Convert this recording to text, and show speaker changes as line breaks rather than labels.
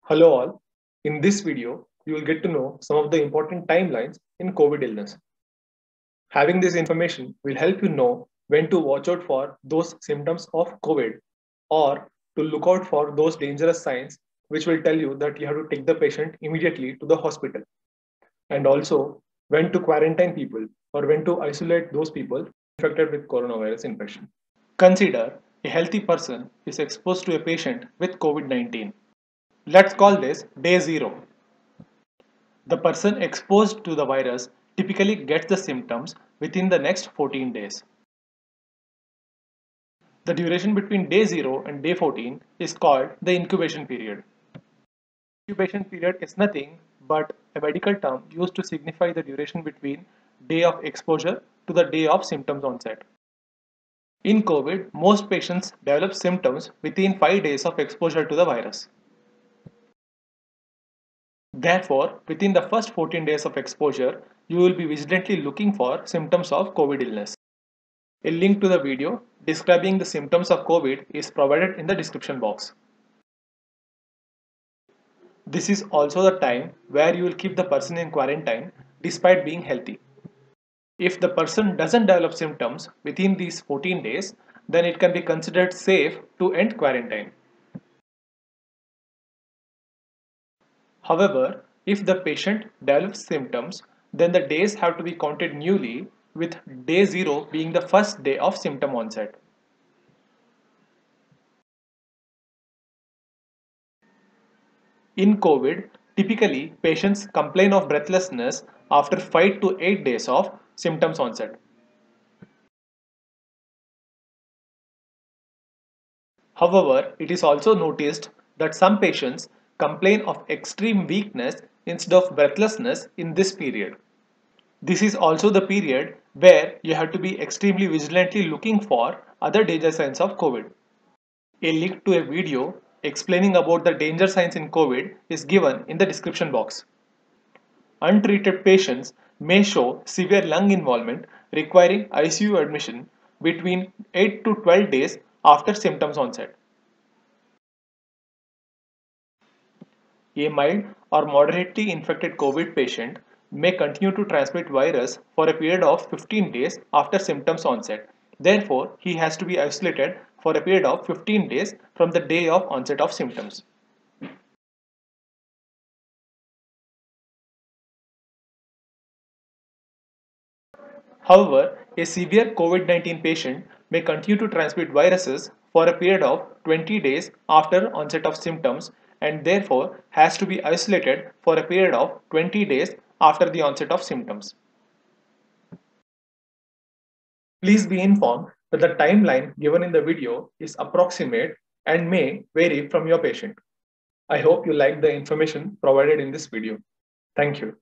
Hello all. In this video, you will get to know some of the important timelines in COVID illness. Having this information will help you know when to watch out for those symptoms of COVID or to look out for those dangerous signs which will tell you that you have to take the patient immediately to the hospital. And also when to quarantine people or when to isolate those people infected with coronavirus infection. Consider a healthy person is exposed to a patient with COVID-19. Let's call this day 0. The person exposed to the virus typically gets the symptoms within the next 14 days. The duration between day 0 and day 14 is called the incubation period. Incubation period is nothing but a medical term used to signify the duration between day of exposure to the day of symptoms onset. In COVID, most patients develop symptoms within 5 days of exposure to the virus. Therefore, within the first 14 days of exposure, you will be vigilantly looking for symptoms of COVID illness. A link to the video describing the symptoms of COVID is provided in the description box. This is also the time where you will keep the person in quarantine despite being healthy. If the person doesn't develop symptoms within these 14 days, then it can be considered safe to end quarantine. However, if the patient develops symptoms, then the days have to be counted newly, with day 0 being the first day of symptom onset. In COVID, typically patients complain of breathlessness after 5 to 8 days of symptoms onset. However, it is also noticed that some patients complain of extreme weakness instead of breathlessness in this period. This is also the period where you have to be extremely vigilantly looking for other danger signs of COVID. A link to a video explaining about the danger signs in COVID is given in the description box. Untreated patients may show severe lung involvement requiring ICU admission between 8 to 12 days after symptoms onset. A mild or moderately infected COVID patient may continue to transmit virus for a period of 15 days after symptoms onset. Therefore, he has to be isolated for a period of 15 days from the day of onset of symptoms. However, a severe COVID-19 patient may continue to transmit viruses for a period of 20 days after onset of symptoms and therefore has to be isolated for a period of 20 days after the onset of symptoms. Please be informed that the timeline given in the video is approximate and may vary from your patient. I hope you like the information provided in this video. Thank you.